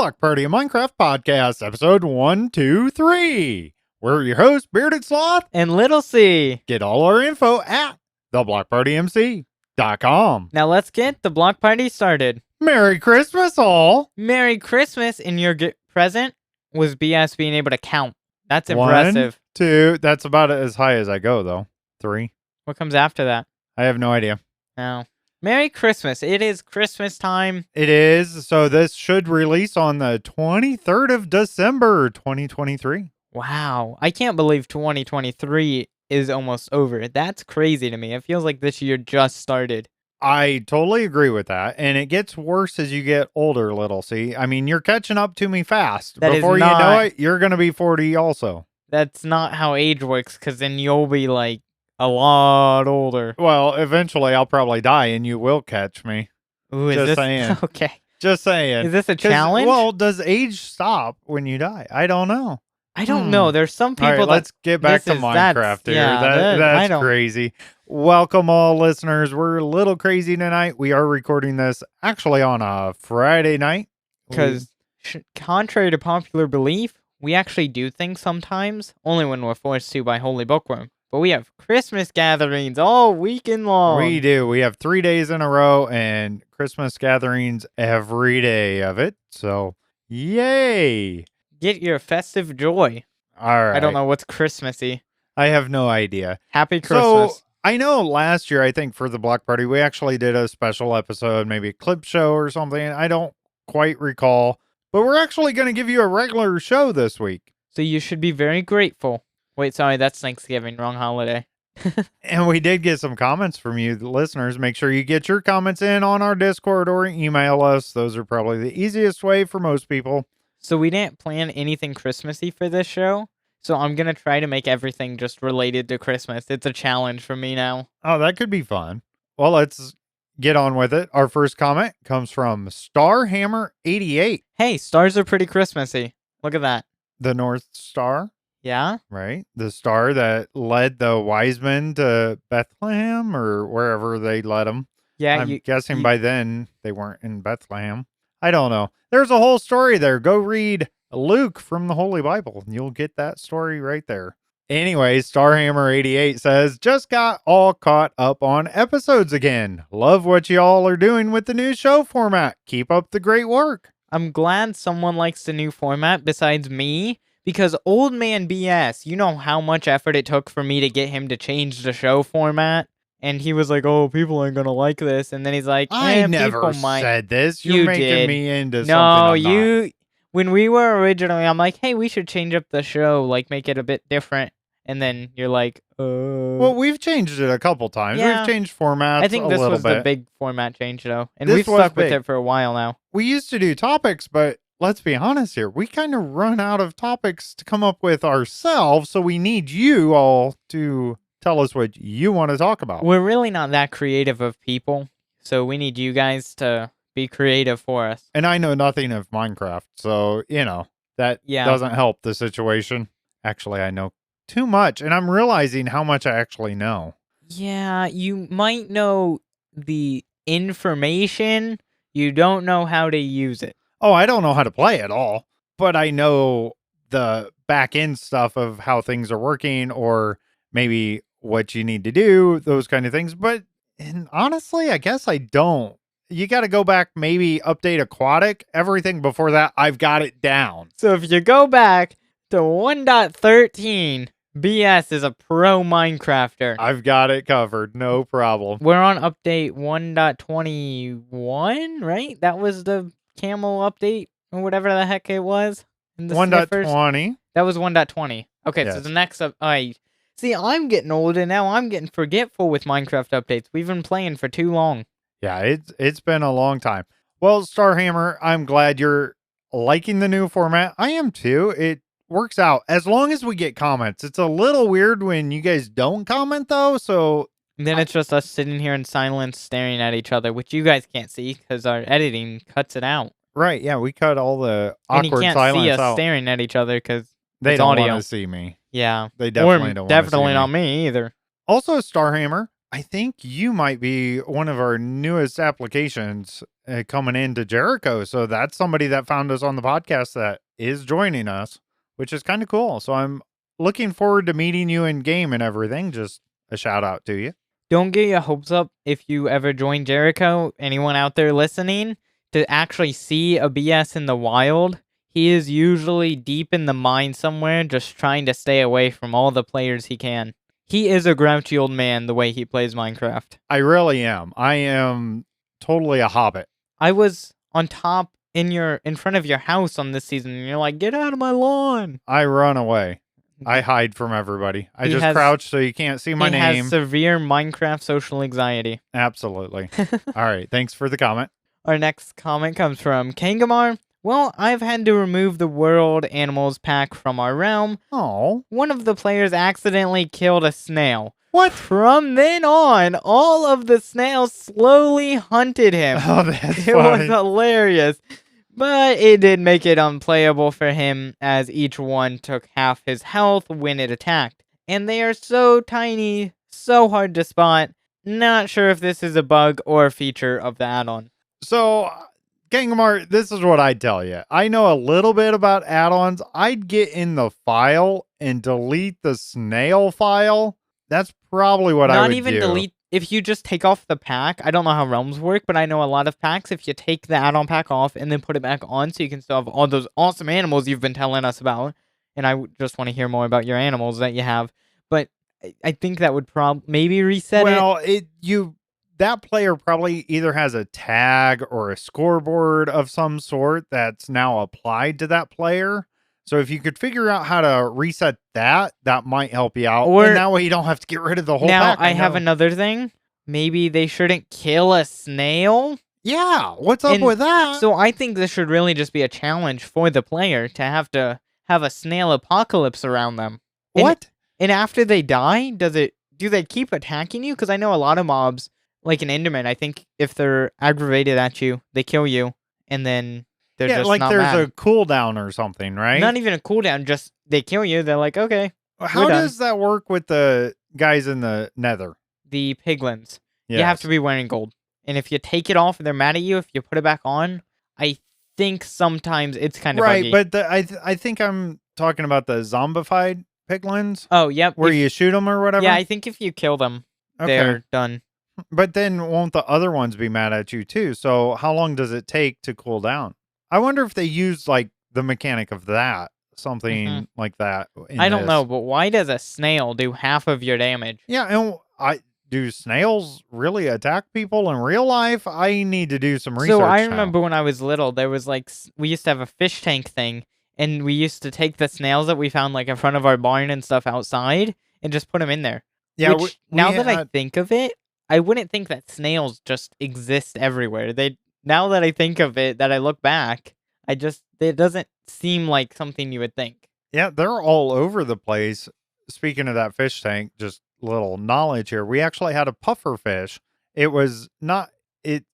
Block Party of Minecraft Podcast, episode 123. We're your hosts, Bearded Sloth and Little C. Get all our info at theblockpartymc.com. Now let's get the block party started. Merry Christmas, all. Merry Christmas, and your present was BS being able to count. That's impressive. 1, 2, that's about as high as I go, though. 3. What comes after that? I have no idea. No. Merry Christmas. It is Christmas time. It is, so this should release on the 23rd of December, 2023. Wow. I can't believe 2023 is almost over. That's crazy to me. It feels like this year just started. I totally agree with that, and it gets worse as you get older, Little C. I mean, you're catching up to me fast. Before you know it, you're going to be 40 also. That's not how age works, because then you'll be, like, a lot older. Well, eventually I'll probably die, and you will catch me. Ooh, is Just this... saying. Okay. Just saying. Is this a challenge? Well, does age stop when you die? I don't know. I don't know. There's some people all right, let's get back to Minecraft here. That's crazy. Welcome all listeners. We're a little crazy tonight. We are recording this actually on a Friday night. Because contrary to popular belief, we actually do things sometimes, only when we're forced to by Holy Bookworm. But we have Christmas gatherings all weekend long. We do. We have 3 days in a row and Christmas gatherings every day of it. So, yay. Get your festive joy. All right. I don't know what's Christmassy. I have no idea. Happy Christmas. So, I know last year, I think for the block party, we actually did a special episode, maybe a clip show or something. I don't quite recall. But we're actually going to give you a regular show this week. So you should be very grateful. Wait, sorry, that's Thanksgiving. Wrong holiday. And we did get some comments from you, the listeners. Make sure you get your comments in on our Discord or email us. Those are probably the easiest way for most people. So we didn't plan anything Christmassy for this show. So I'm going to try to make everything just related to Christmas. It's a challenge for me now. Oh, that could be fun. Well, let's get on with it. Our first comment comes from Starhammer88. Hey, stars are pretty Christmassy. Look at that. The North Star. Yeah? Right? The star that led the wise men to Bethlehem or wherever they led them. Yeah, I'm guessing by then they weren't in Bethlehem. I don't know. There's a whole story there. Go read Luke from the Holy Bible. You'll get that story right there. Anyway, Starhammer88 says, just got all caught up on episodes again. Love what y'all are doing with the new show format. Keep up the great work. I'm glad someone likes the new format besides me. Because Old Man BS, you know how much effort it took for me to get him to change the show format? And he was like, oh, people ain't gonna like this. And then he's like, I never said this. You're making me into something I'm not. When we were originally, I'm like, hey, we should change up the show, like make it a bit different. And then you're like, Well, we've changed it a couple times. Yeah. We've changed formats. I think this was the big format change, though. And we've stuck with it for a while now. We used to do topics, but let's be honest here. We kind of run out of topics to come up with ourselves, so we need you all to tell us what you want to talk about. We're really not that creative of people, so we need you guys to be creative for us. And I know nothing of Minecraft, so, that doesn't help the situation. Actually, I know too much, and I'm realizing how much I actually know. Yeah, you might know the information, you don't know how to use it. Oh, I don't know how to play at all, but I know the back end stuff of how things are working or maybe what you need to do, those kind of things. But honestly, I guess I don't. You got to go back, maybe update Aquatic. Everything before that, I've got it down. So if you go back to 1.13, BS is a pro Minecrafter. I've got it covered. No problem. We're on update 1.21, right? That was the camel update or whatever the heck it was. 1.20. That was 1.20. Okay, yes. So the next see, I'm getting old and now I'm getting forgetful with Minecraft updates. We've been playing for too long. Yeah, it's been a long time. Well, Starhammer, I'm glad you're liking the new format. I am too. It works out as long as we get comments. It's a little weird when you guys don't comment though, so and then it's just us sitting here in silence staring at each other, which you guys can't see because our editing cuts it out. Right, yeah, we cut all the awkward silence out. And you can't see us staring at each other because they don't want to see me. Yeah. They definitely don't want to see me. Definitely not me either. Also, Starhammer, I think you might be one of our newest applications coming into Jericho. So that's somebody that found us on the podcast that is joining us, which is kind of cool. So I'm looking forward to meeting you in game and everything. Just a shout out to you. Don't get your hopes up if you ever join Jericho. Anyone out there listening, to actually see a BS in the wild, he is usually deep in the mine somewhere, just trying to stay away from all the players he can. He is a grouchy old man the way he plays Minecraft. I really am. I am totally a hobbit. I was on top in front of your house on this season, and you're like, "Get out of my lawn!" I run away. I hide from everybody. I He just has- crouch so you can't see my he name. has severe Minecraft social anxiety. Absolutely. All right. Thanks for the comment. Our next comment comes from Kangamar. Well, I've had to remove the world animals pack from our realm. Oh, One of the players accidentally killed a snail. what? From then on, all of the snails slowly hunted him. Oh, that's It was funny. hilarious. But it did make it unplayable for him, as each one took half his health when it attacked. And they are so tiny, so hard to spot. Not sure if this is a bug or a feature of the add-on. So, Gangamar, this is what I'd tell you. I know a little bit about add-ons. I'd get in the file and delete the snail file. That's probably what I Not would even do. delete. If you just take off the pack, I don't know how realms work, but I know a lot of packs, if you take the add-on pack off and then put it back on, so you can still have all those awesome animals you've been telling us about. And I just want to hear more about your animals that you have. But I think that would maybe reset it. Well, that player probably either has a tag or a scoreboard of some sort that's now applied to that player. So if you could figure out how to reset that, that might help you out. Or- and that way you don't have to get rid of the whole Now, pack. I have know. another thing. Maybe they shouldn't kill a snail. Yeah, what's up And with that? So I think this should really just be a challenge for the player to have a snail apocalypse around them. And- what? And after they die, do they keep attacking you? Because I know a lot of mobs, like an Enderman, I think if they're aggravated at you, they kill you, and then they're Yeah, just like not there's mad. a cooldown or something, right? Not even a cooldown, just they kill you. They're like, okay, How we're done. does that work with the guys in the nether? The piglins. Yes. You have to be wearing gold. And if you take it off and they're mad at you, if you put it back on, I think sometimes it's kind of right, buggy. but I think I'm talking about the zombified piglins Oh, yep. where you shoot them or whatever. Yeah, I think if you kill them, okay. they're done. But then won't the other ones be mad at you too? So how long does it take to cool down? I wonder if they use like the mechanic of that, something like that. I don't know, but why does a snail do half of your damage? Yeah, and do snails really attack people in real life? I need to do some research. So I now. remember when I was little, there was like, we used to have a fish tank thing, and we used to take the snails that we found like in front of our barn and stuff outside and just put them in there. Yeah, Which, now that I think of it, I wouldn't think that snails just exist everywhere. Now that I think of it, that I look back, it doesn't seem like something you would think. Yeah, they're all over the place. Speaking of that fish tank, just little knowledge here. We actually had a puffer fish. It was not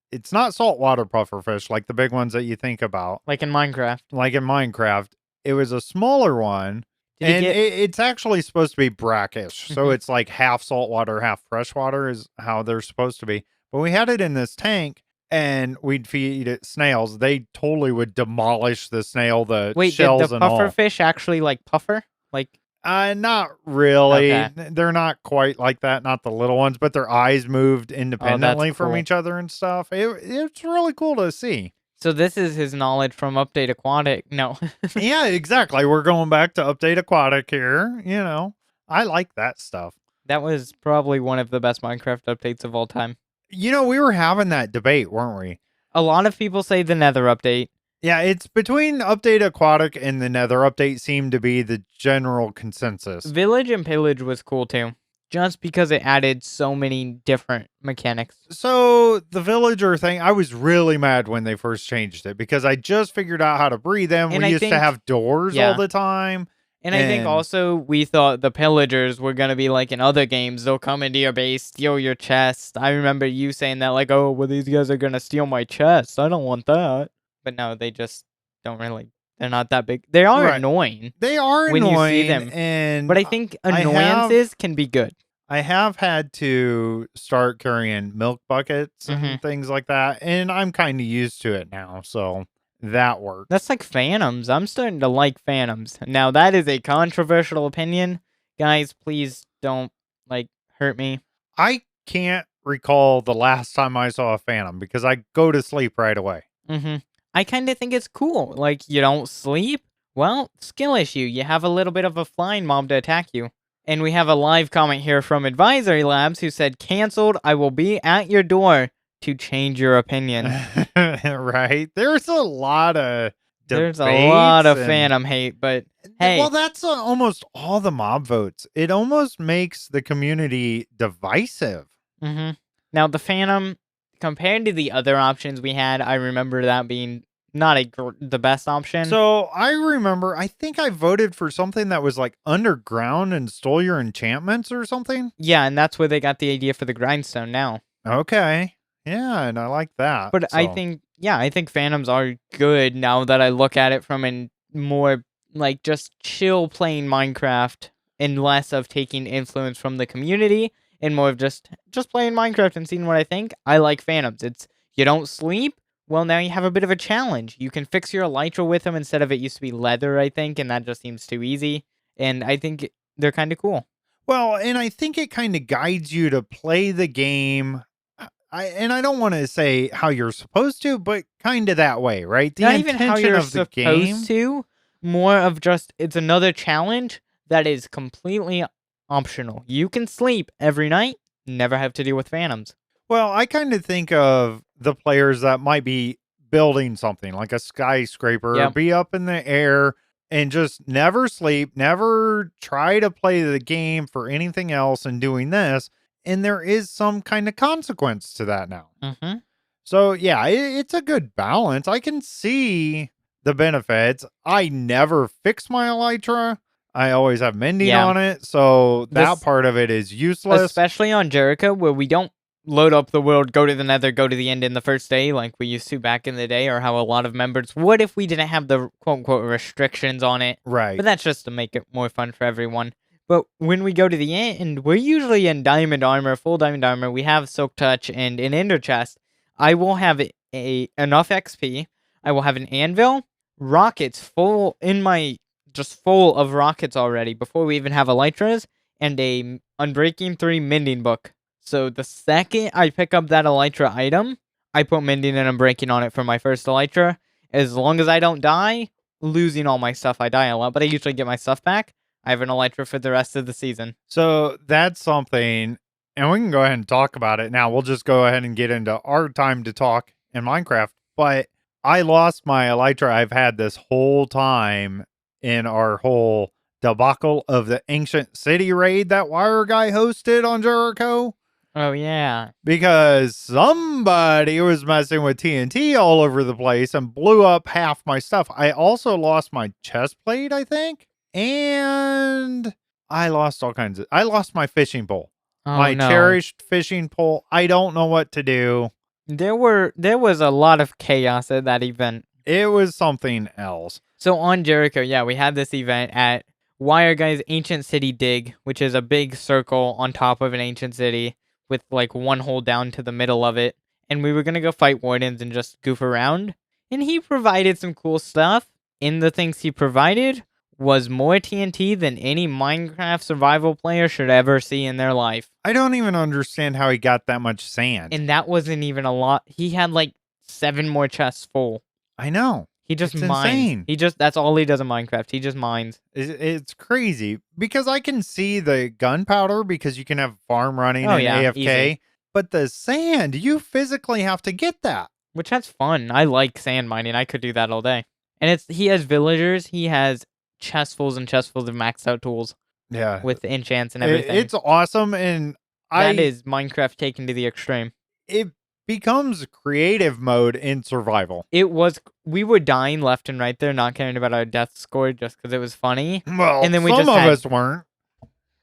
it's not saltwater puffer fish like the big ones that you think about. Like in Minecraft. Like in Minecraft. It was a smaller one. Did you And get- it's actually supposed to be brackish. So Mhm. it's like half saltwater, half freshwater is how they're supposed to be. But we had it in this tank and we'd feed it snails. They totally would demolish the snail, the Wait, shells did the and all. puffer fish actually like puffer? Like, Not really. Okay. They're not quite like that. Not the little ones, but their eyes moved independently from cool. each other and stuff. It's really cool to see. so this is his knowledge from Update Aquatic. No. Yeah, exactly. We're going back to Update Aquatic here. You know, I like that stuff. That was probably one of the best Minecraft updates of all time. You know, we were having that debate, weren't we? A lot of people say the Nether update. Yeah, it's between Update Aquatic and the Nether update seemed to be the general consensus. Village and Pillage was cool too, just because it added so many different mechanics. So the villager thing, I was really mad when they first changed it because I just figured out how to breed them. And we I used think- to have doors yeah. all the time. And I think And- also we thought the pillagers were going to be like in other games. They'll come into your base, steal your chest. I remember you saying that like, oh, well, these guys are going to steal my chest. I don't want that. But no, they just don't really. They're not that big. They are Right. annoying. They are When you see annoying, them. and But I think I have- annoyances can be good. I have had to start carrying milk buckets Mm-hmm. and things like that, and I'm kind of used to it now, so that works. That's like Phantoms. I'm starting to like Phantoms. Now, that is a controversial opinion. Guys, please don't, like, hurt me. I can't recall the last time I saw a phantom because I go to sleep right away. Mm-hmm. I kind of think it's cool. Like, you don't sleep? Well, skill issue. You have a little bit of a flying mob to attack you. And we have a live comment here from Advisory Labs who said, "Canceled. I will be at your door to change your opinion." Right? There's a lot of There's a lot of debates and Phantom hate, but hey, well, that's almost all the mob votes. It almost makes the community divisive. mm-hmm. Now the Phantom, compared to the other options we had, I remember that being not the best option. So I remember, I think I voted for something that was like underground and stole your enchantments or something. Yeah, and that's where they got the idea for the grindstone now. Okay. Yeah, and I like that. But I think, yeah, I think Phantoms are good now that I look at it from a more like just chill playing Minecraft and less of taking influence from the community and more of just playing Minecraft and seeing what I think. I like Phantoms. It's you don't sleep. Well, now you have a bit of a challenge. You can fix your elytra with them instead of it used to be leather, I think, and that just seems too easy. And I think they're kind of cool. Well, and I think it kind of guides you to play the game. I don't want to say how you're supposed to, but kind of that way, right? The Not even how intention you're of the game. supposed to, more of just it's another challenge that is completely optional. You can sleep every night, never have to deal with phantoms. Well, I kind of think of the players that might be building something like a skyscraper, Yep. be up in the air and just never sleep, never try to play the game for anything else and doing this. And there is some kind of consequence to that now. Mm-hmm. So, yeah, it's a good balance. I can see the benefits. I never fix my elytra. I always have mending Yeah. on it. So, that This- part of it is useless. Especially on Jericho, where we don't load up the world, go to the nether, go to the end in the first day like we used to back in the day, or how a lot of members would if we didn't have the quote-unquote restrictions on it. Right. But that's just to make it more fun for everyone. But when we go to the end, we're usually in diamond armor, full diamond armor. We have silk touch and an ender chest. I will have enough XP. I will have an anvil, rockets full in my just full of rockets already before we even have elytras, and a Unbreaking 3 mending book. So the second I pick up that elytra item, I put mending and Unbreaking on it for my first elytra. As long as I don't die, losing all my stuff, I die a lot, but I usually get my stuff back. I have an elytra for the rest of the season. So that's something, and we can go ahead and talk about it now. We'll just go ahead and get into our time to talk in Minecraft. But I lost my elytra I've had this whole time in our whole debacle of the ancient city raid that Wire Guy hosted on Jericho. Oh, yeah. Because somebody was messing with TNT all over the place and blew up half my stuff. I also lost my chest plate, I think. And I lost all kinds of... I lost my fishing pole. Oh, My no. cherished fishing pole. I don't know what to do. There was a lot of chaos at that event. It was something else. So on Jericho, yeah, we had this event at Wire Guy's Ancient City Dig, which is a big circle on top of an ancient city with like one hole down to the middle of it. And we were going to go fight wardens and just goof around. And he provided some cool stuff. In the things he provided was more TNT than any Minecraft survival player should ever see in their life. I don't even understand how he got that much sand. And that wasn't even a lot. He had like 7 more chests full. I know. He just It's mines. insane. That's all he does in Minecraft. He just mines. It's crazy because I can see the gunpowder because you can have farm running Oh, and yeah, AFK, easy. but the sand, you physically have to get that. Which that's fun. I like sand mining. I could do that all day. And he has villagers. He has chestfuls and chestfuls of maxed out tools Yeah. with enchants and everything. It's awesome. And that is Minecraft taken to the extreme. it becomes creative mode in survival. We were dying left and right there, not caring about our death score just because it was funny. Well, And then we some just of had- us weren't.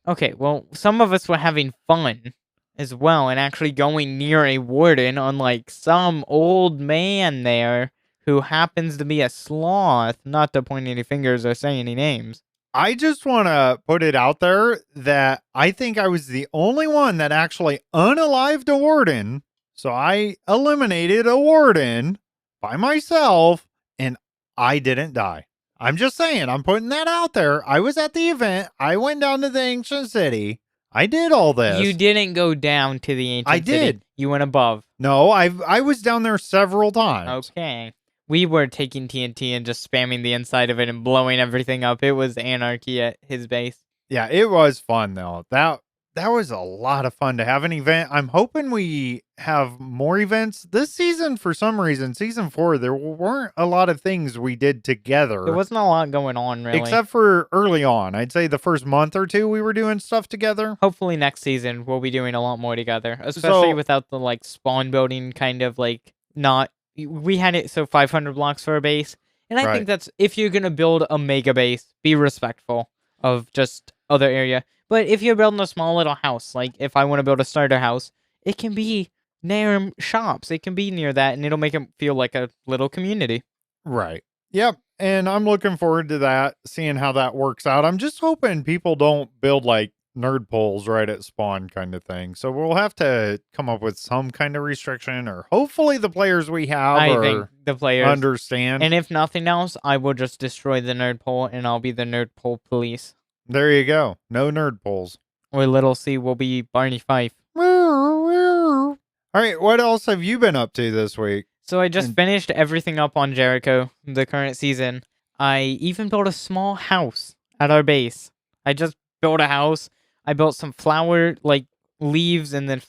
Okay, well, some of us were having fun as well and actually going near a warden, unlike some old man there who happens to be a sloth, not to point any fingers or say any names. I just want to put it out there that I think I was the only one that actually unalived a warden. So I eliminated a warden by myself and I didn't die. I'm just saying, I'm putting that out there. I was at the event. I went down to the ancient city. I did all this. You didn't go down to the ancient I city. did. You went above. No, I was down there several times. Okay. We were taking TNT and just spamming the inside of it and blowing everything up. It was anarchy at his base. Yeah, it was fun though. That was a lot of fun to have an event. I'm hoping we have more events this season. For some reason, season 4, there weren't a lot of things we did together. There wasn't a lot going on, really. Except for early on. I'd say the first month or two we were doing stuff together. Hopefully next season we'll be doing a lot more together. Especially without the like spawn building kind of like not... We had it so 500 blocks for a base. And I think that's... If you're going to build a mega base, be respectful of just other area. But if you're building a small little house, like if I want to build a starter house, it can be near shops. It can be near that, and it'll make it feel like a little community. Right. Yep. And I'm looking forward to that, seeing how that works out. I'm just hoping people don't build like nerd poles right at spawn kind of thing. So we'll have to come up with some kind of restriction, or hopefully the players we have I think the players understand. And if nothing else, I will just destroy the nerd pole, and I'll be the nerd pole police. There you go. No nerd poles. Or Little C will be Barney Fife. All right, what else have you been up to this week? So I just finished everything up on Jericho, the current season. I even built a small house at our base. I just built a house. I built some flower, like, leaves and then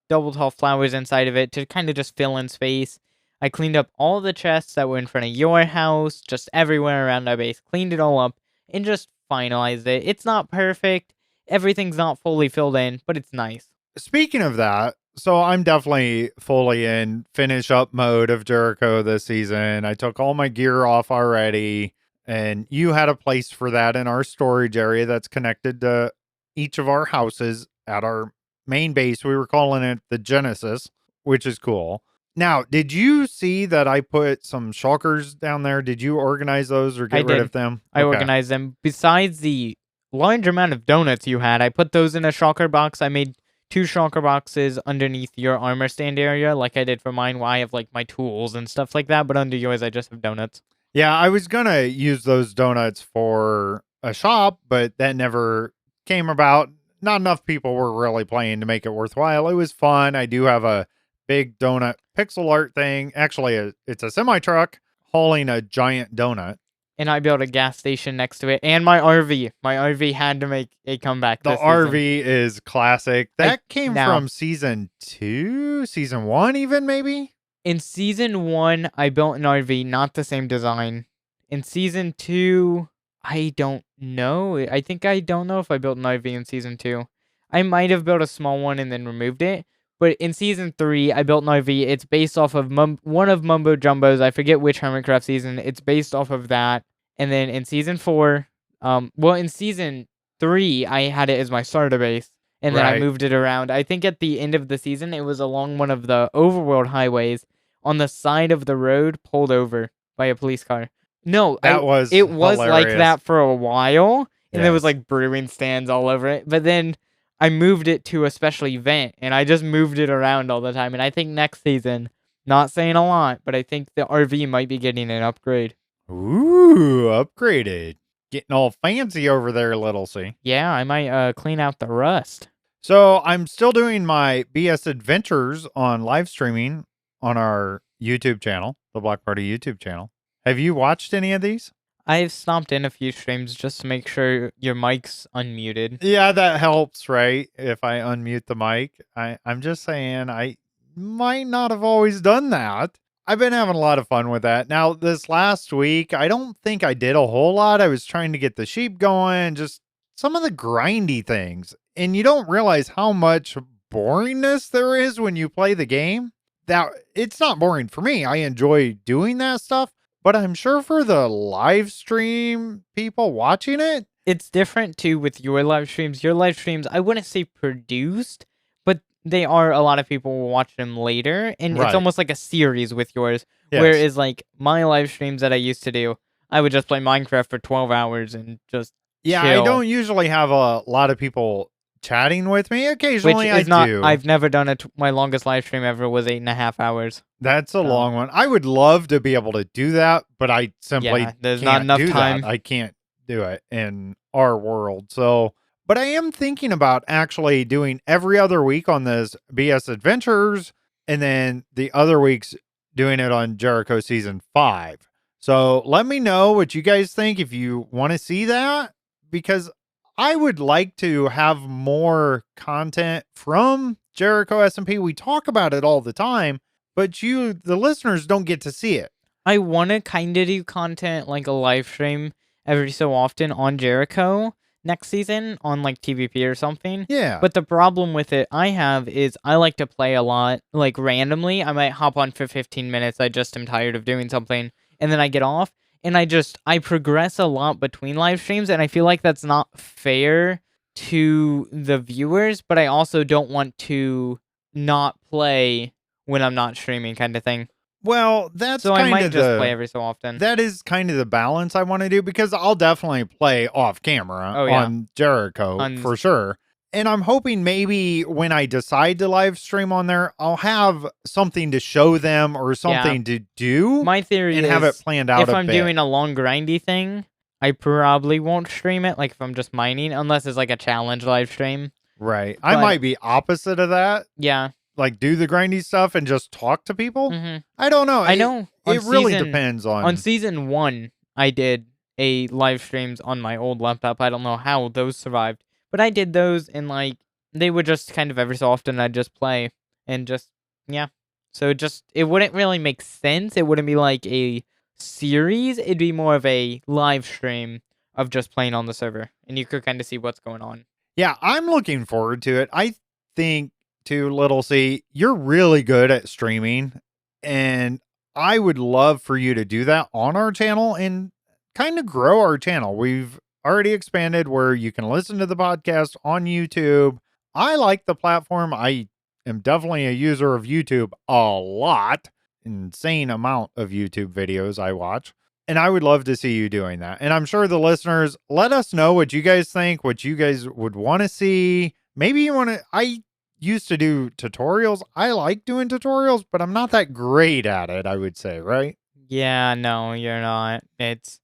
double tall flowers inside of it to kind of just fill in space. I cleaned up all the chests that were in front of your house, just everywhere around our base. Cleaned it all up and just finalized it. It's not perfect. Everything's not fully filled in, but it's nice. Speaking of that, so I'm definitely fully in finish up mode of Jericho this season. I took all my gear off already, and you had a place for that in our storage area that's connected to each of our houses at our main base. We were calling it the Genesis, which is cool. Now, did you see that I put some shulkers down there? Did you organize those or get rid of them? I organized them. Besides the large amount of donuts you had, I put those in a shulker box. I made 2 shulker boxes underneath your armor stand area, like I did for mine, where I have like my tools and stuff like that. But under yours, I just have donuts. Yeah, I was going to use those donuts for a shop, but that never came about. Not enough people were really playing to make it worthwhile. It was fun. I do have a big donut pixel art thing. Actually, it's a semi-truck hauling a giant donut. And I built a gas station next to it. And my RV. My RV had to make a comeback The this RV season. is classic. That came from season 2? Season 1 even, maybe? In season 1, I built an RV, not the same design. In season 2, I don't know. I don't know if I built an RV in season 2. I might have built a small one and then removed it. But in season 3, I built an RV. It's based off of one of Mumbo Jumbo's. I forget which Hermitcraft season. It's based off of that. And then in season 4, in season 3, I had it as my starter base. And then I moved it around. I think at the end of the season, it was along one of the overworld highways on the side of the road, pulled over by a police car. No, it was like that for a while. And there was like brewing stands all over it. But then I moved it to a special event, and I just moved it around all the time. And I think next season, not saying a lot, but I think the RV might be getting an upgrade. Ooh, upgraded. Getting all fancy over there, Little C. Yeah, I might clean out the rust. So I'm still doing my BS adventures on live streaming on our YouTube channel, the Block Party YouTube channel. Have you watched any of these? I've stopped in a few streams just to make sure your mic's unmuted. Yeah, that helps, right? If I unmute the mic. I'm just saying I might not have always done that. I've been having a lot of fun with that. Now, this last week, I don't think I did a whole lot. I was trying to get the sheep going, just some of the grindy things. And you don't realize how much boringness there is when you play the game. That it's not boring for me. I enjoy doing that stuff. But I'm sure for the live stream people watching it, it's different too with your live streams. Your live streams, I wouldn't say produced, but they are, a lot of people will watch them later. And it's almost like a series with yours. Yes. Whereas like my live streams that I used to do, I would just play Minecraft for 12 hours and just Yeah, I chill. don't usually have a lot of people chatting with me. Which Occasionally I is not. do. I've never done it. My longest live stream ever was 8.5 hours. That's a So, long one. I would love to be able to do that, but I simply yeah, there's not can't enough do time. that. I can't do it in our world. So, but I am thinking about actually doing every other week on this BS Adventures and then the other weeks doing it on Jericho season 5. So, let me know what you guys think if you want to see that because I would like to have more content from Jericho SMP. We talk about it all the time, but you, the listeners, don't get to see it. I want to kind of do content like a live stream every so often on Jericho next season on like TVP or something. Yeah. But the problem with it I have is I like to play a lot, like randomly. I might hop on for 15 minutes. I just am tired of doing something. And then I get off and I progress a lot between live streams. And I feel like that's not fair to the viewers, but I also don't want to not play when I'm not streaming kind of thing. Well, that's So I kind might of just play every so often. that is kind of the balance I want to do because I'll definitely play off camera Oh, yeah. on Jericho for sure. And I'm hoping maybe when I decide to live stream on there, I'll have something to show them or something to do My theory and is have it planned out if a I'm bit. doing a long grindy thing, I probably won't stream it, like if I'm just mining, unless it's like a challenge live stream. Right. I But- might be opposite of that. Yeah. Like do the grindy stuff and just talk to people. hmm I don't know. I know. It really depends On season 1, I did a live streams on my old laptop. I don't know how those survived, but I did those and like they would just kind of every so often I'd just play and just yeah. So it wouldn't really make sense. It wouldn't be like a series. It'd be more of a live stream of just playing on the server, and you could kind of see what's going on. Yeah, I'm looking forward to it. I think to Little C, you're really good at streaming, and I would love for you to do that on our channel and kind of grow our channel. We've already expanded where you can listen to the podcast on YouTube. I like the platform. I am definitely a user of YouTube a lot, insane amount of YouTube videos I watch. And I would love to see you doing that. And I'm sure the listeners, let us know what you guys think, what you guys would want to see. Maybe you want to, I used to do tutorials. I like doing tutorials, but I'm not that great at it, I would say, right? Yeah, no, you're not. It's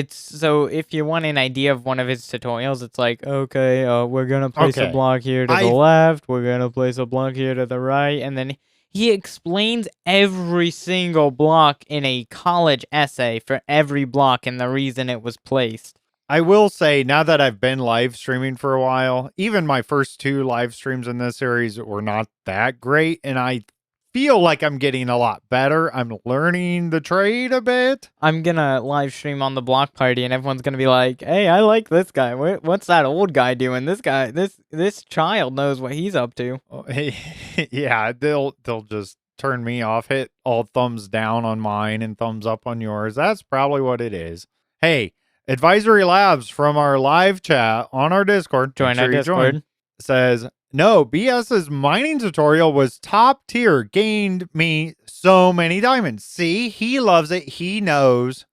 so if you want an idea of one of his tutorials, it's like, okay, we're gonna place a Okay. block here to the left, we're gonna place a block here to the right, and then he explains every single block in a college essay for every block and the reason it was placed. I will say, now that I've been live streaming for a while, even my first 2 live streams in this series were not that great, and I feel like I'm getting a lot better. I'm learning the trade a bit. I'm gonna live stream on the block party, and everyone's gonna be like, "Hey, I like this guy. What's that old guy doing? This guy, this child knows what he's up to." Yeah, they'll just turn me off, hit all thumbs down on mine and thumbs up on yours. That's probably what it is. Hey, Advisory Labs from our live chat on our Discord. Join our Discord. Says, no, BS's mining tutorial was top tier, gained me so many diamonds. See, he loves it. He knows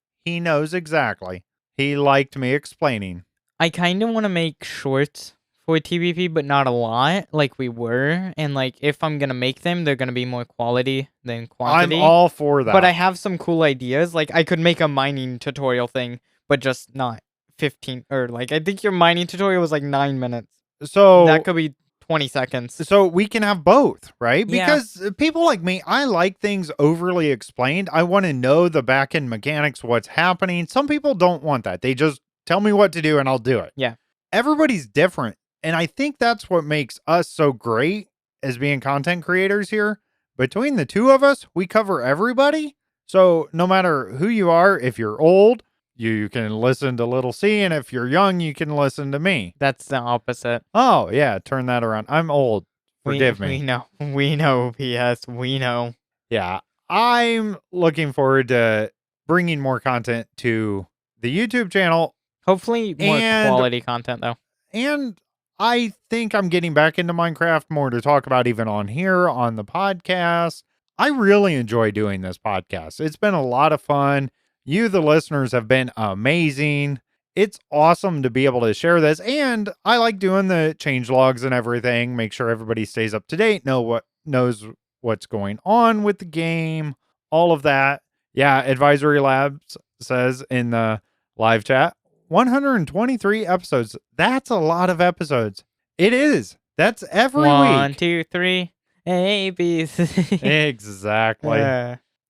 exactly. He liked me explaining. I kind of want to make shorts for TVP, but not a lot, like we were. And like, if I'm gonna make them, they're gonna be more quality than quantity. I'm all for that. But I have some cool ideas. Like, I could make a mining tutorial thing, but just not 15 or like I think your mining tutorial was like 9 minutes. So that could be 20 seconds. So we can have both, right? Yeah. Because people like me, I like things overly explained. I want to know the back end mechanics, what's happening. Some people don't want that. They just tell me what to do and I'll do it. Yeah. Everybody's different. And I think that's what makes us so great as being content creators here. Between the two of us, we cover everybody. So no matter who you are, if you're old, you can listen to Little C, and if you're young, you can listen to me. That's the opposite. Oh, yeah, turn that around. I'm old. Forgive me. We know, PS. We know. Yeah, I'm looking forward to bringing more content to the YouTube channel. Hopefully more quality content, though. And I think I'm getting back into Minecraft more to talk about even on here, on the podcast. I really enjoy doing this podcast. It's been a lot of fun. You, the listeners, have been amazing. it's awesome to be able to share this. And I like doing the change logs and everything, make sure everybody stays up to date, knows what's going on with the game, all of that. Yeah, Advisory Labs says in the live chat, 123 episodes. That's a lot of episodes. It is. That's every 1, week. 2, 3, A, B, C. Exactly.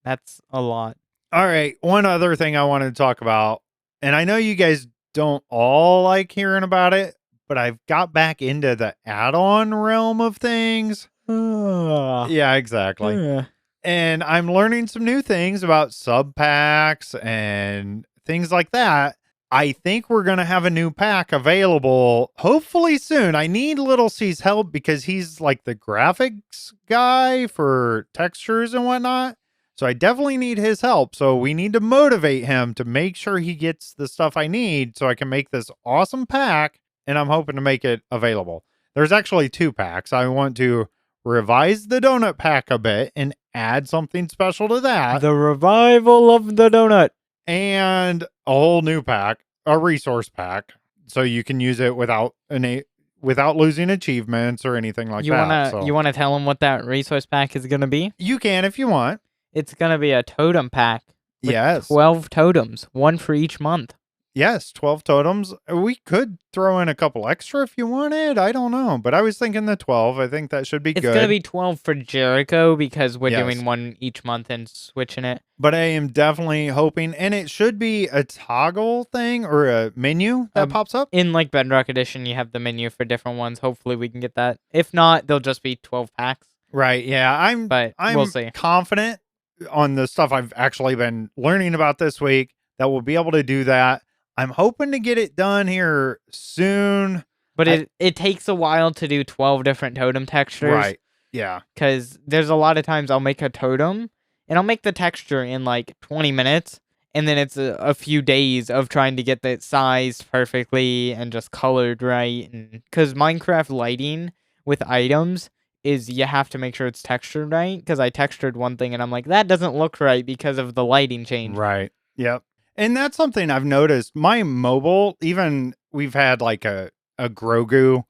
That's a lot. All right. One other thing I wanted to talk about, and I know you guys don't all like hearing about it, but I've got back into the add-on realm of things. Yeah, exactly. And I'm learning some new things about sub packs and things like that. I think we're going to have a new pack available hopefully soon. I need Little C's help because he's like the graphics guy for textures and whatnot. So I definitely need his help. So we need to motivate him to make sure he gets the stuff I need so I can make this awesome pack. And I'm hoping to make it available. There's actually 2 packs. I want to revise the donut pack a bit and add something special to that. The revival of the donut. And a whole new pack, a resource pack, so you can use it without losing achievements or anything like that. You wanna tell them what that resource pack is gonna be? You can if you want. It's gonna be a totem pack. With Yes. 12 totems, 1 for each month. Yes, 12 totems. We could throw in a couple extra if you wanted. I don't know, but I was thinking the 12. I think that should be good. It's gonna be 12 for Jericho because we're Yes. doing 1 each month and switching it. But I am definitely hoping, and it should be a toggle thing or a menu that pops up. In like Bedrock Edition, you have the menu for different ones. Hopefully we can get that. If not, they'll just be 12 packs. Right, yeah. I'm we'll see. confident on the stuff I've actually been learning about this week that we'll be able to do that. I'm hoping to get it done here soon. But it takes a while to do 12 different totem textures. Right, yeah. Because there's a lot of times I'll make a totem, and I'll make the texture in like 20 minutes, and then it's a few days of trying to get that sized perfectly and just colored right. Because Minecraft lighting with items is you have to make sure it's textured right, because I textured one thing, and I'm like, that doesn't look right because of the lighting change. Right, yep. And that's something I've noticed. My mobile, even we've had like a Grogu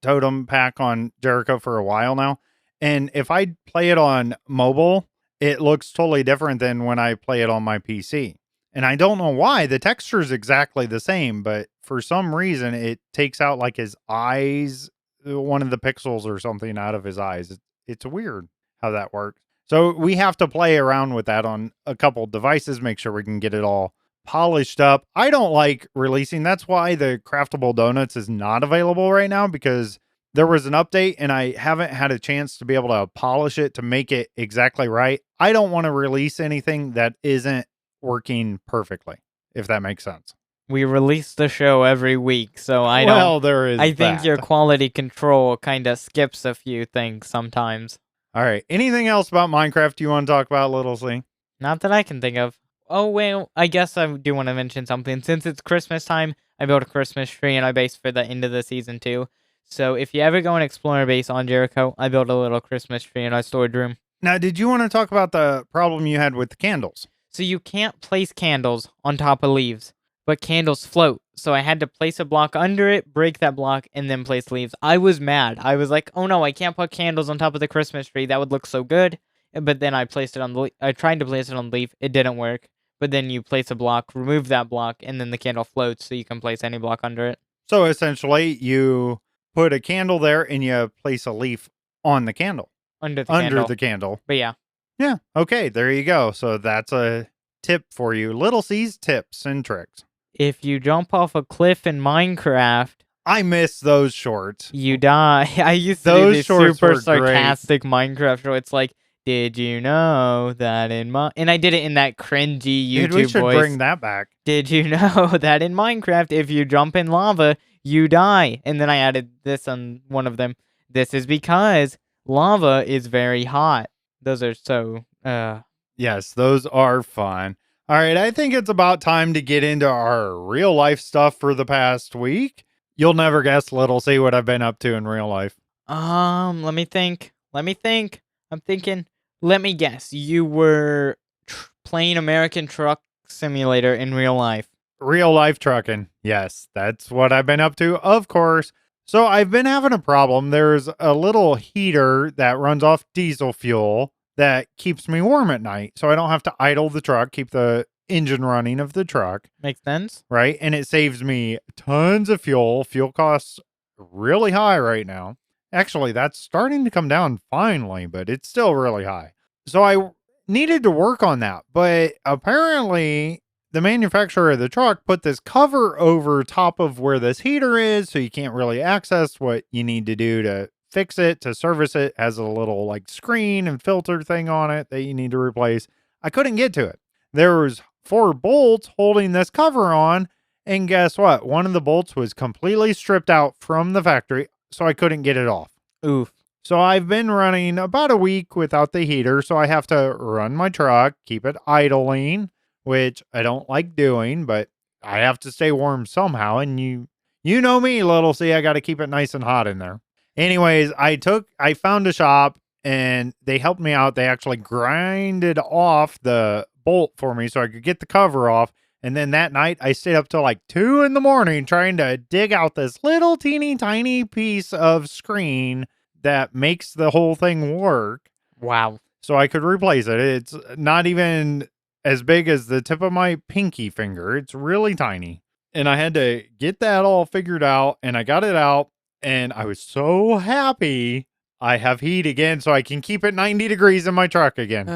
totem pack on Jericho for a while now. And if I play it on mobile, it looks totally different than when I play it on my PC. And I don't know why. The texture is exactly the same, but for some reason it takes out like his eyes, one of the pixels or something out of his eyes. It's weird how that works. So we have to play around with that on a couple devices, make sure we can get it all polished up. I don't like releasing. That's why the Craftable Donuts is not available right now, because there was an update and I haven't had a chance to be able to polish it to make it exactly right. I don't want to release anything that isn't working perfectly, if that makes sense. We release the show every week, so I think your quality control kind of skips a few things sometimes. All right. Anything else about Minecraft you want to talk about, Little C? Not that I can think of. Oh, well, I guess I do want to mention something. Since it's Christmas time, I built a Christmas tree and I base for the end of the season too. So if you ever go and explore a base on Jericho, I built a little Christmas tree in our storage room. Now, did you want to talk about the problem you had with the candles? So you can't place candles on top of leaves, but candles float. So I had to place a block under it, break that block, and then place leaves. I was mad. I was like, oh no, I can't put candles on top of the Christmas tree. That would look so good. But then I placed it on the I tried to place it on the leaf. It didn't work. But then you place a block, remove that block, and then the candle floats, so you can place any block under it. So essentially, you put a candle there and you place a leaf on the candle. Under the candle. But yeah. Yeah. Okay, there you go. So that's a tip for you. Little C's tips and tricks. If you jump off a cliff in Minecraft, I miss those shorts. You die. I used to do these super sarcastic Minecraft shorts like, did you know that and I did it in that cringy YouTube voice. We should bring that back. Did you know that in Minecraft, if you jump in lava, you die? And then I added this on one of them. This is because lava is very hot. Those are so, Yes, those are fun. All right, I think it's about time to get into our real life stuff for the past week. You'll never guess, Little C, what I've been up to in real life. Let me think. I'm thinking. Let me guess. You were playing American Truck Simulator in real life. Real life trucking. Yes, that's what I've been up to, of course. So I've been having a problem. There's a little heater that runs off diesel fuel that keeps me warm at night. So I don't have to idle the truck, keep the engine running of the truck, Makes sense. right? And it saves me tons of fuel. Fuel costs really high right now. Actually, that's starting to come down finally, but it's still really high. So I needed to work on that. But apparently, the manufacturer of the truck put this cover over top of where this heater is, so you can't really access what you need to do to fix it, to service it. Has a little like screen and filter thing on it that you need to replace. I couldn't get to it. There was 4 bolts holding this cover on, and guess what? One of the bolts was completely stripped out from the factory, so I couldn't get it off. Oof. So I've been running about a week without the heater, so I have to run my truck, keep it idling, which I don't like doing, but I have to stay warm somehow. And you know me, little C, I got to keep it nice and hot in there. Anyways, I found a shop and they helped me out. They actually grinded off the bolt for me so I could get the cover off. And then that night I stayed up till like 2 in the morning trying to dig out this little teeny tiny piece of screen that makes the whole thing work Wow. so I could replace it. It's not even as big as the tip of my pinky finger. It's really tiny. And I had to get that all figured out, and I got it out, and I was so happy I have heat again so I can keep it 90 degrees in my truck again.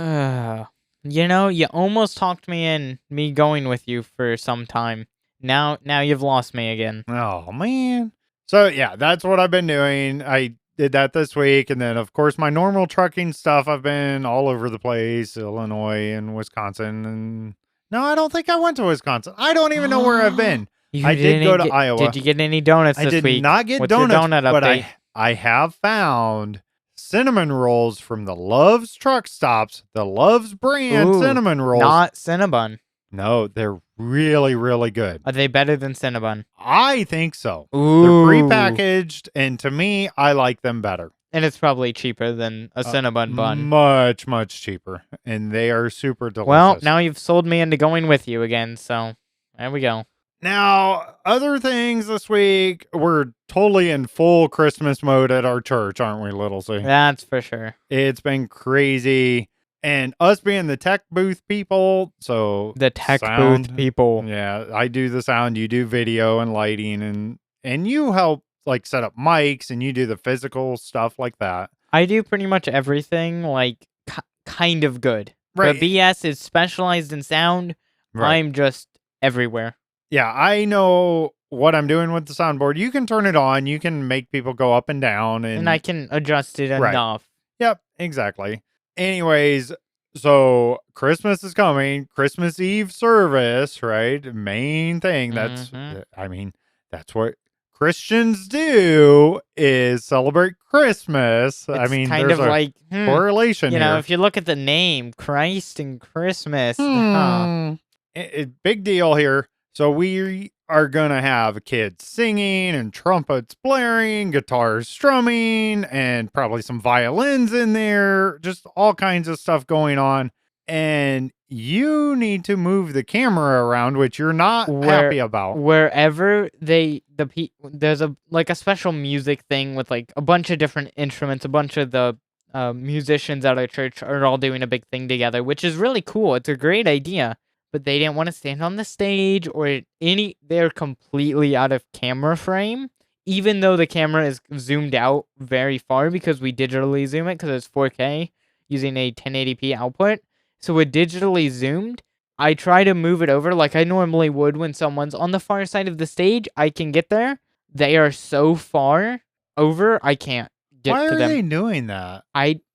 You almost talked me going with you for some time. Now you've lost me again. Oh, man. So, yeah, that's what I've been doing. I did that this week. And then, of course, my normal trucking stuff, I've been all over the place, Illinois and Wisconsin. And no, I don't think I went to Wisconsin. I don't even know where I've been. I did go to Iowa. Did you get any donuts I this did week? not get What's your donuts, donut but update? I have found cinnamon rolls from the Love's truck stops, the Love's brand Ooh, cinnamon rolls. Not Cinnabon. No, they're really, really good. Are they better than Cinnabon? I think so. Ooh. They're prepackaged, and to me, I like them better. And it's probably cheaper than a Cinnabon bun. Much, much cheaper. And they are super delicious. Well, now you've sold me into going with you again, so there we go. Now, other things this week, we're totally in full Christmas mode at our church, aren't we, Little C? That's for sure. It's been crazy. And us being the tech booth people, so The tech sound, booth people. Yeah, I do the sound, you do video and lighting, and you help like set up mics and you do the physical stuff like that. I do pretty much everything like kind of good. Right. But BS is specialized in sound. Right. I'm just everywhere. Yeah, I know what I'm doing with the soundboard. You can turn it on. You can make people go up and down. And I can adjust it Right. enough. Yep, exactly. Anyways, so Christmas is coming. Christmas Eve service, right? Main thing. That's, I mean, that's what Christians do is celebrate Christmas. It's I mean, kind there's of a like correlation you know, here. if you look at the name, Christ and Christmas. Big deal here. So we are going to have kids singing and trumpets blaring, guitars strumming, and probably some violins in there. Just all kinds of stuff going on. And you need to move the camera around, which you're not happy about. Wherever there's a special music thing with like a bunch of different instruments, a bunch of the musicians at our church are all doing a big thing together, which is really cool. It's a great idea, but they didn't want to stand on the stage or they're completely out of camera frame, even though the camera is zoomed out very far because we digitally zoom it because it's 4K using a 1080p output. So we're digitally zoomed. I try to move it over like I normally would when someone's on the far side of the stage. I can get there. They are so far over, I can't get Why to them. are they doing that?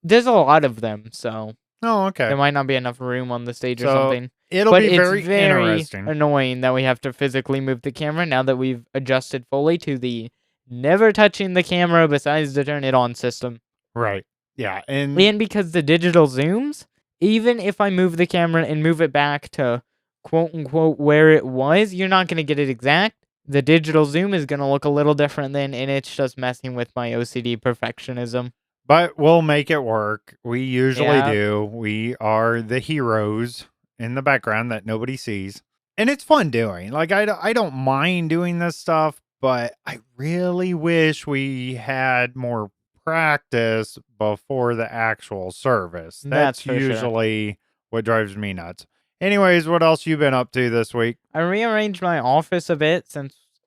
There's a lot of them, so Oh, okay. there might not be enough room on the stage or something. It'll be very It's very interesting. annoying that we have to physically move the camera now that we've adjusted fully to the never touching the camera besides to turn it on system. Right. Yeah. And because the digital zooms, even if I move the camera and move it back to quote unquote where it was, you're not going to get it exact. The digital zoom is going to look a little different then, and it's just messing with my OCD perfectionism. But we'll make it work. We usually Yeah. do. We are the heroes in the background that nobody sees. And it's fun doing. Like I don't mind doing this stuff, but I really wish we had more practice before the actual service. That's That's for sure. usually what drives me nuts. Anyways, what else you been up to this week? I rearranged my office a bit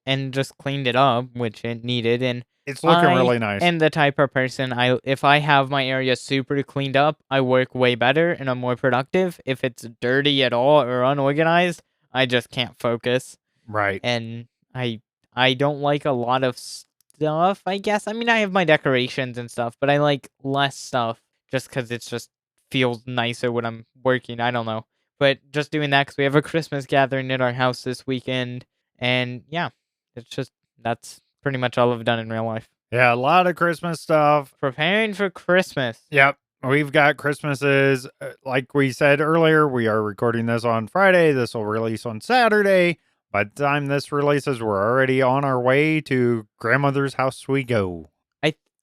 and just cleaned it up, which it needed. And It's looking I really nice. am the type of person if I have my area super cleaned up, I work way better and I'm more productive. If it's dirty at all or unorganized, I just can't focus. Right. And I don't like a lot of stuff, I guess. I mean, I have my decorations and stuff, but I like less stuff just because it's just feels nicer when I'm working. I don't know. But just doing that because we have a Christmas gathering at our house this weekend. And yeah, it's just, that's pretty much all I've done in real life. Yeah, a lot of Christmas stuff. Preparing for Christmas. Yep. We've got Christmases. Like we said earlier, we are recording this on Friday. This will release on Saturday. By the time this releases, we're already on our way to grandmother's house we go.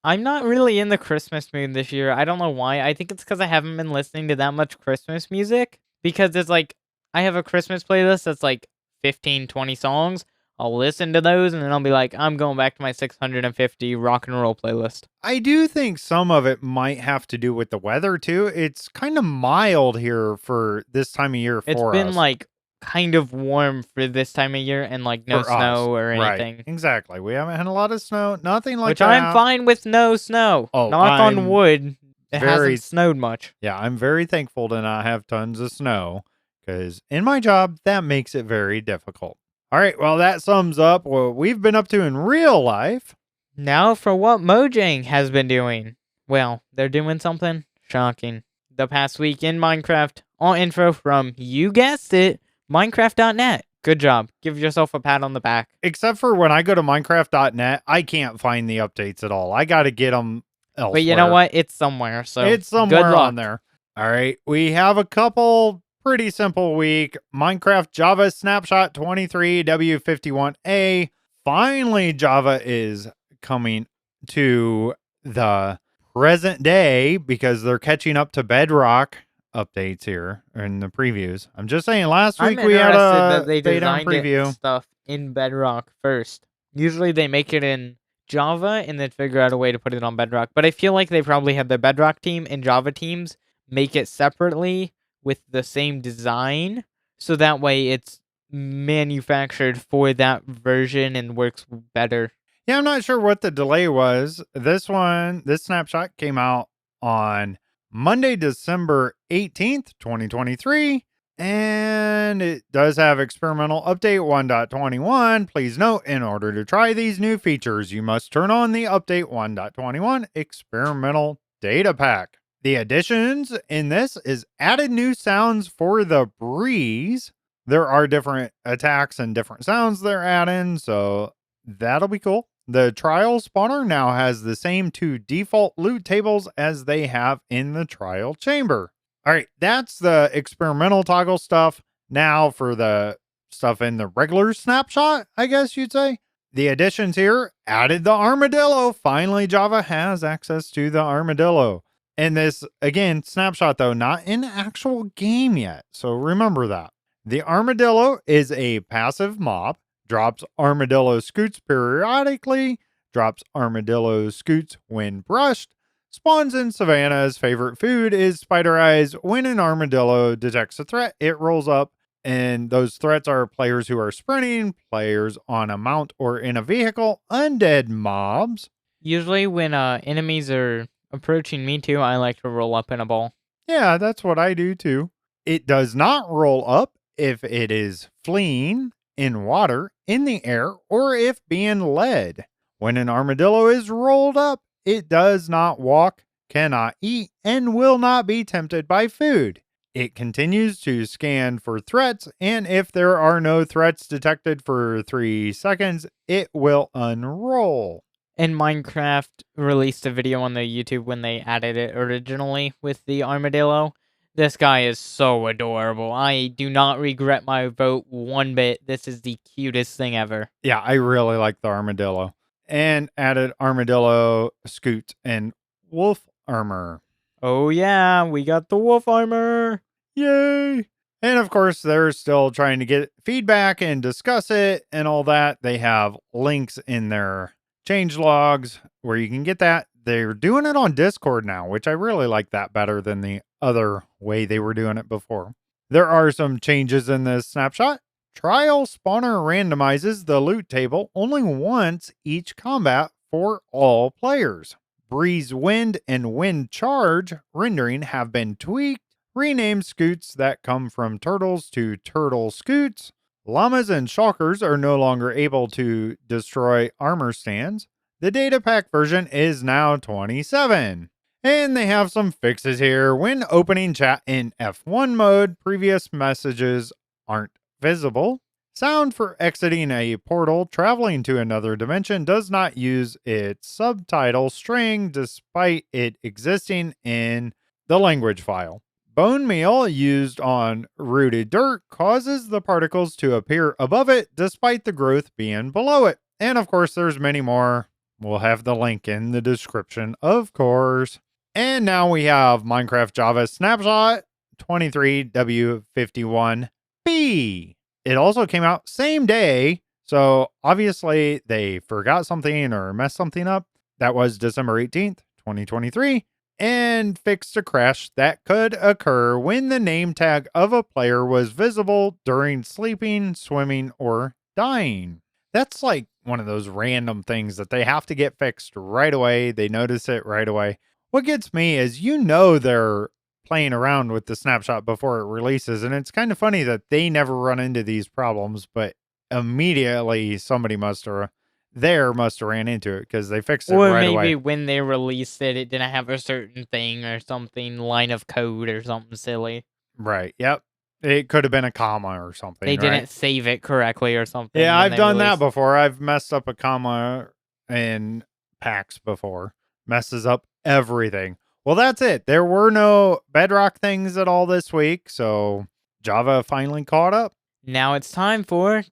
I'm not really in the Christmas mood this year. I don't know why. I think it's because I haven't been listening to that much Christmas music. Because it's like, I have a Christmas playlist that's like 15, 20 songs. I'll listen to those and then I'll be like, I'm going back to my 650 rock and roll playlist. I do think some of it might have to do with the weather too. It's kind of mild here for this time of year It's for been us. like kind of warm for this time of year and like no For us. snow or Right. anything. Exactly. We haven't had a lot of snow. Nothing like Which that. I'm fine with no snow. Oh, Knock on I'm wood. It very hasn't snowed much. Yeah, I'm very thankful to not have tons of snow because in my job, that makes it very difficult. All right, well, that sums up what we've been up to in real life. Now for what Mojang has been doing. Well, they're doing something shocking. The past week in Minecraft, all info from, you guessed it, Minecraft.net. Good job. Give yourself a pat on the back. Except for when I go to Minecraft.net, I can't find the updates at all. I got to get them elsewhere. But you know what? It's somewhere, so It's good somewhere luck. on there. All right, we have a couple pretty simple week. Minecraft Java Snapshot 23 W51A. Finally, Java is coming to the present day because they're catching up to Bedrock updates here in the previews. I'm just saying, last I'm week we had interested a that they beta designed it preview. and stuff in Bedrock first. Usually they make it in Java and then figure out a way to put it on Bedrock. But I feel like they probably had the Bedrock team and Java teams make it separately with the same design. So that way it's manufactured for that version and works better. Yeah, I'm not sure what the delay was. This snapshot came out on Monday, December 18th, 2023. And it does have experimental update 1.21. Please note, in order to try these new features, you must turn on the update 1.21 experimental data pack. The additions in this is added new sounds for the breeze. There are different attacks and different sounds they're adding, so that'll be cool. The trial spawner now has the same two default loot tables as they have in the trial chamber. All right, that's the experimental toggle stuff. Now for the stuff in the regular snapshot, I guess you'd say. The additions here added the armadillo. Finally, Java has access to the armadillo. And this, again, snapshot though, not in actual game yet. So remember that. The armadillo is a passive mob, drops armadillo scoots periodically, drops armadillo scoots when brushed, spawns in savannas. Favorite food is spider eyes. When an armadillo detects a threat, it rolls up. And those threats are players who are sprinting, players on a mount or in a vehicle, undead mobs. Usually when enemies are approaching me too, I like to roll up in a ball. Yeah, that's what I do too. It does not roll up if it is fleeing, in water, in the air, or if being led. When an armadillo is rolled up, it does not walk, cannot eat, and will not be tempted by food. It continues to scan for threats, and if there are no threats detected for 3 seconds, it will unroll. And Minecraft released a video on their YouTube when they added it originally with the armadillo. This guy is so adorable. I do not regret my vote one bit. This is the cutest thing ever. Yeah, I really like the armadillo. And added armadillo, scoot, and wolf armor. Oh yeah, we got the wolf armor. Yay! And of course, they're still trying to get feedback and discuss it and all that. They have links in their change logs where you can get that. They're doing it on Discord now, which I really like that better than the other way they were doing it before. There are some changes in this snapshot. Trial Spawner randomizes the loot table only once each combat for all players. Breeze Wind and Wind Charge rendering have been tweaked. Rename scoots that come from turtles to turtle scoots. Llamas and shulkers are no longer able to destroy armor stands. The data pack version is now 27. And they have some fixes here. When opening chat in F1 mode, previous messages aren't visible. Sound for exiting a portal traveling to another dimension does not use its subtitle string despite it existing in the language file. Bone meal used on rooted dirt causes the particles to appear above it despite the growth being below it. And of course, there's many more. We'll have the link in the description, of course. And now we have Minecraft Java Snapshot 23W51B. It also came out same day. So obviously they forgot something or messed something up. That was December 18th, 2023. And fixed a crash that could occur when the name tag of a player was visible during sleeping, swimming, or dying. That's like one of those random things that they have to get fixed right away. They notice it right away. What gets me is, they're playing around with the snapshot before it releases, and it's kind of funny that they never run into these problems, but immediately somebody must have ran into it because they fixed it right away. Or maybe when they released it, it didn't have a certain thing or something, line of code or something silly. Right. Yep. It could have been a comma or something. They didn't save it correctly or something. Yeah, I've done that before. I've messed up a comma in packs before. Messes up everything. Well, that's it. There were no Bedrock things at all this week, so Java finally caught up. Now it's time for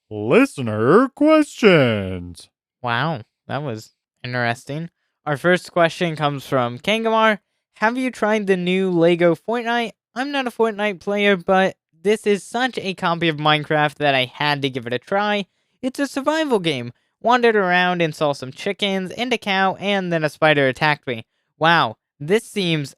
listener questions. Wow, that was interesting. Our first question comes from Kangamar. Have you tried the new Lego Fortnite? I'm not a Fortnite player, but this is such a copy of Minecraft that I had to give it a try. It's a survival game. Wandered around and saw some chickens and a cow, and then a spider attacked me. Wow, this seems,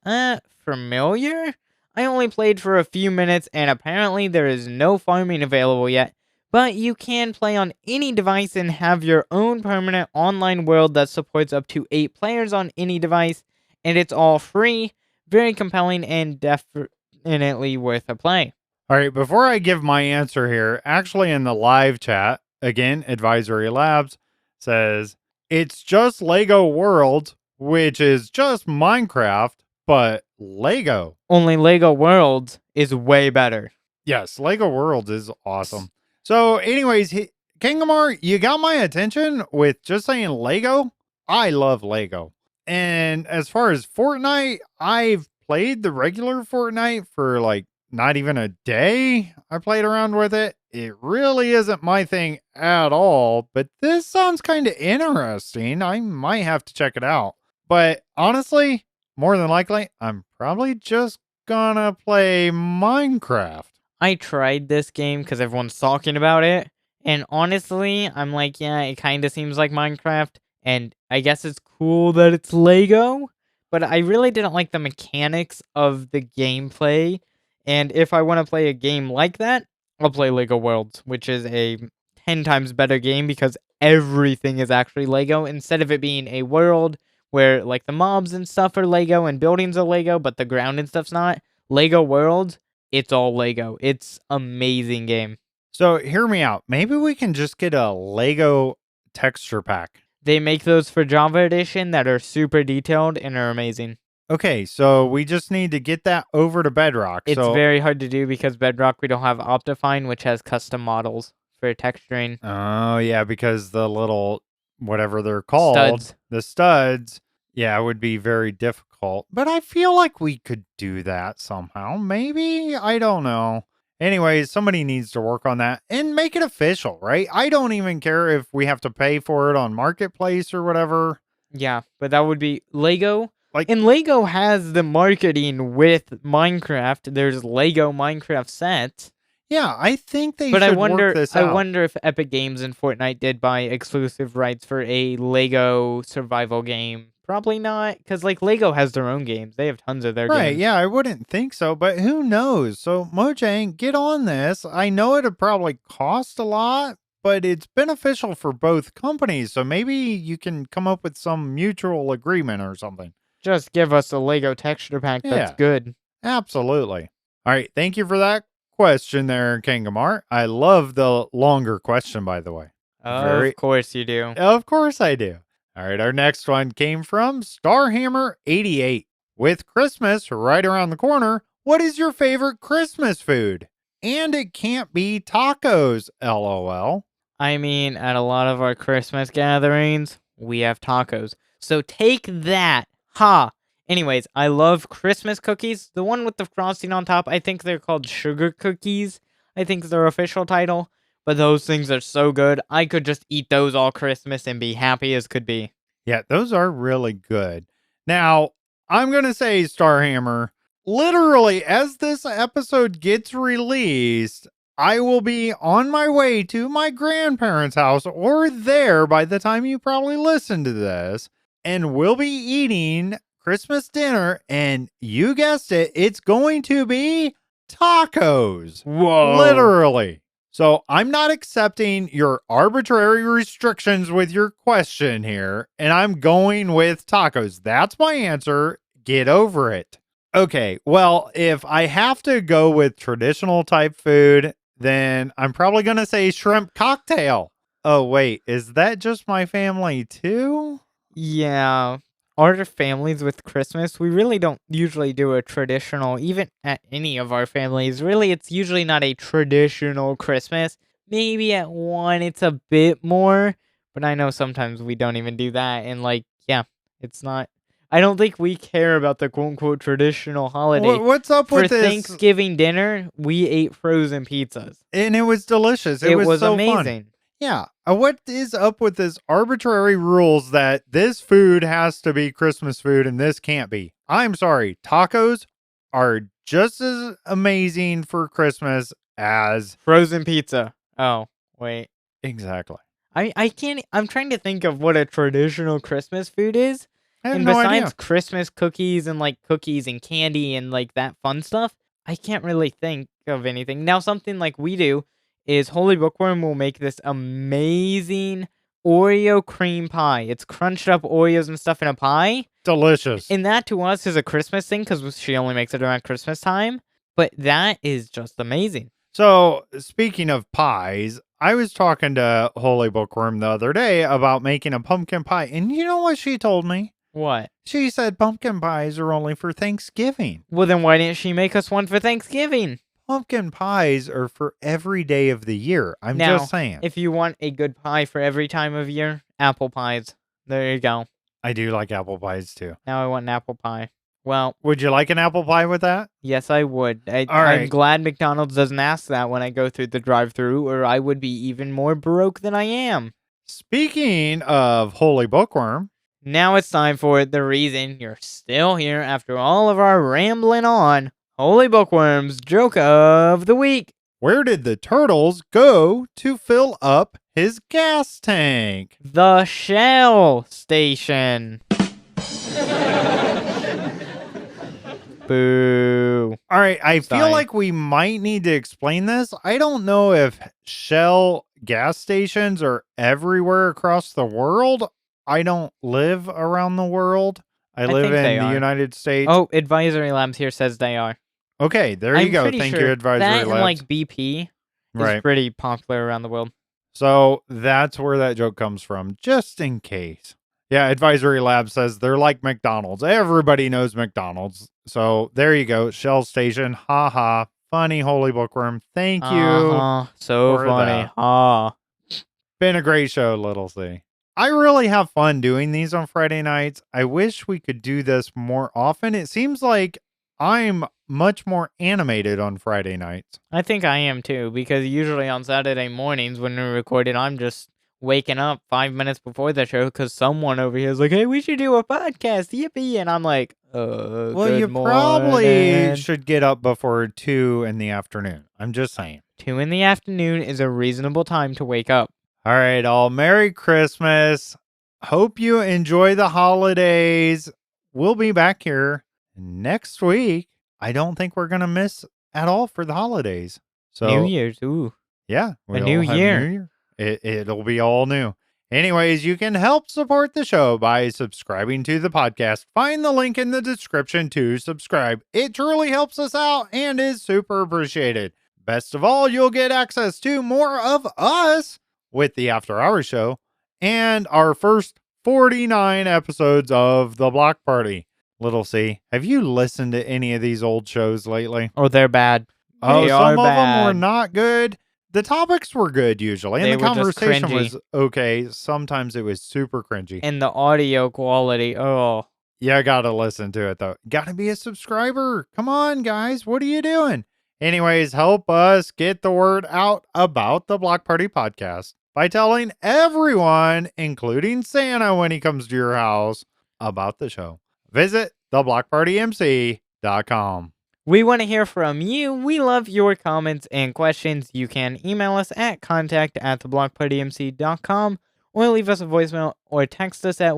familiar? I only played for a few minutes, and apparently there is no farming available yet. But you can play on any device and have your own permanent online world that supports up to 8 players on any device, and it's all free, very compelling, and definitely worth a play. All right, before I give my answer here, actually in the live chat, again, Advisory Labs says, it's just Lego Worlds, which is just Minecraft, but Lego. Only Lego Worlds is way better. Yes, Lego Worlds is awesome. So anyways, Kangamar, you got my attention with just saying Lego. I love Lego. And as far as Fortnite, I've played the regular Fortnite for like not even a day. I played around with it. It really isn't my thing at all, but this sounds kind of interesting. I might have to check it out. But honestly, more than likely, I'm probably just gonna play Minecraft. I tried this game because everyone's talking about it, and honestly, I'm like, yeah, it kind of seems like Minecraft, and I guess it's cool that it's Lego, but I really didn't like the mechanics of the gameplay, and if I want to play a game like that, I'll play Lego Worlds, which is a 10 times better game because everything is actually Lego, instead of it being a world where, like, the mobs and stuff are Lego and buildings are Lego, but the ground and stuff's not. Lego Worlds, it's all Lego. It's amazing game. So hear me out. Maybe we can just get a Lego texture pack. They make those for Java Edition that are super detailed and are amazing. Okay, so we just need to get that over to Bedrock. It's very hard to do because Bedrock, we don't have Optifine, which has custom models for texturing. Oh, yeah, because the little, whatever they're called, the studs, yeah, it would be very difficult. But I feel like we could do that somehow. Maybe? I don't know. Anyways, somebody needs to work on that and make it official, right? I don't even care if we have to pay for it on Marketplace or whatever. Yeah, but that would be Lego. Like, And Lego has the marketing with Minecraft. There's Lego Minecraft sets. yeah, I think they But should work this I out. wonder if Epic Games and Fortnite did buy exclusive rights for a Lego survival game. Probably not, because like Lego has their own games. They have tons of their Right, games. yeah, I wouldn't think so, but who knows? So, Mojang, get on this. I know it'd probably cost a lot, but it's beneficial for both companies. So maybe you can come up with some mutual agreement or something. Just give us a Lego texture pack that's Yeah, good. absolutely. All right, thank you for that question there, Kangamar. I love the longer question, by the way. Of course you do. Of course I do. All right, our next one came from Starhammer88. With Christmas right around the corner, what is your favorite Christmas food? And it can't be tacos, lol. I mean, at a lot of our Christmas gatherings, we have tacos. So take that. Ha! Anyways, I love Christmas cookies. The one with the frosting on top, I think they're called sugar cookies. I think is their official title. But those things are so good. I could just eat those all Christmas and be happy as could be. Yeah, those are really good. Now, I'm going to say, Starhammer, literally, as this episode gets released, I will be on my way to my grandparents' house or there by the time you probably listen to this, and we'll be eating Christmas dinner. And you guessed it, it's going to be tacos. Whoa. Literally. So I'm not accepting your arbitrary restrictions with your question here, and I'm going with tacos. That's my answer. Get over it. Okay, well, if I have to go with traditional type food, then I'm probably going to say shrimp cocktail. Oh, wait, is that just my family too? Yeah. Our families with Christmas, we really don't usually do a traditional, even at any of our families. Really, it's usually not a traditional Christmas. Maybe at one, it's a bit more, but I know sometimes we don't even do that. And, like, yeah, it's not. I don't think we care about the quote unquote traditional holiday. What's up For with this? Thanksgiving dinner, we ate frozen pizzas. And it was delicious. It was so amazing. Fun. Yeah. What is up with this arbitrary rules that this food has to be Christmas food and this can't be? I'm sorry. Tacos are just as amazing for Christmas as frozen pizza. Oh, wait. Exactly. I can't. I'm trying to think of what a traditional Christmas food is. I have And no besides idea. Christmas cookies and like cookies and candy and like that fun stuff, I can't really think of anything. Now, something like we do is Holy Bookworm will make this amazing Oreo cream pie. It's crunched up Oreos and stuff in a pie. Delicious. And that to us is a Christmas thing because she only makes it around Christmas time. But that is just amazing. So, speaking of pies, I was talking to Holy Bookworm the other day about making a pumpkin pie. And you know what she told me? What? She said pumpkin pies are only for Thanksgiving. Well, then why didn't she make us one for Thanksgiving? Pumpkin pies are for every day of the year. I'm just saying. If you want a good pie for every time of year, apple pies. There you go. I do like apple pies too. Now I want an apple pie. Well, would you like an apple pie with that? Yes, I would. I'm glad McDonald's doesn't ask that when I go through the drive-thru, or I would be even more broke than I am. Speaking of Holy Bookworm, now it's time for the reason you're still here after all of our rambling on. Holy Bookworm's joke of the week. Where did the turtles go to fill up his gas tank? The Shell Station. Boo. All right, I feel like we might need to explain this. I don't know if Shell gas stations are everywhere across the world. I don't live around the world. I live in the United States. Oh, Advisory Labs here says they are. Okay, there you go. Thank you, Advisory Labs. Labs. And like BP is pretty popular around the world. So that's where that joke comes from, just in case. Yeah, Advisory Lab says they're like McDonald's. Everybody knows McDonald's. So there you go. Shell Station. Ha ha. Funny, Holy Bookworm. Thank you. So funny. Ha. Been a great show, Little C. I really have fun doing these on Friday nights. I wish we could do this more often. It seems like I'm much more animated on Friday nights. I think I am too, because usually on Saturday mornings when we record it, I'm just waking up 5 minutes before the show because someone over here is like, hey, we should do a podcast, yippee. And I'm like, Well, good you probably morning. should get up before 2 in the afternoon. I'm just saying. 2 in the afternoon is a reasonable time to wake up. All right, all. Merry Christmas. Hope you enjoy the holidays. We'll be back here next week. I don't think we're going to miss at all for the holidays. So New Year's, ooh. yeah, A new year. It'll be all new. Anyways, you can help support the show by subscribing to the podcast. Find the link in the description to subscribe. It truly helps us out and is super appreciated. Best of all, you'll get access to more of us with the After Hours show and our first 49 episodes of The Block Party. Little C, have you listened to any of these old shows lately? Oh, they're bad. Oh, They some are of them were bad. not good. The topics were good usually, and They the were just conversation cringy. was okay. Sometimes it was super cringy. And the audio quality, oh. Yeah, I gotta listen to it though. Gotta be a subscriber. Come on, guys. What are you doing? Anyways, help us get the word out about the Block Party podcast by telling everyone, including Santa when he comes to your house, about the show. Visit theblockpartymc.com. We want to hear from you. We love your comments and questions. You can email us at contact@theblockpartymc.com or leave us a voicemail or text us at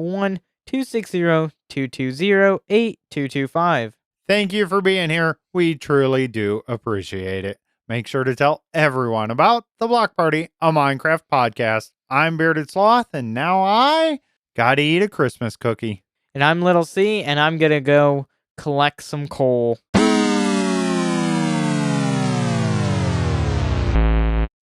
1-260-220-8225. Thank you for being here. We truly do appreciate it. Make sure to tell everyone about the Block Party, a Minecraft podcast. I'm Bearded Sloth, and now I gotta eat a Christmas cookie. And I'm Little C, and I'm going to go collect some coal.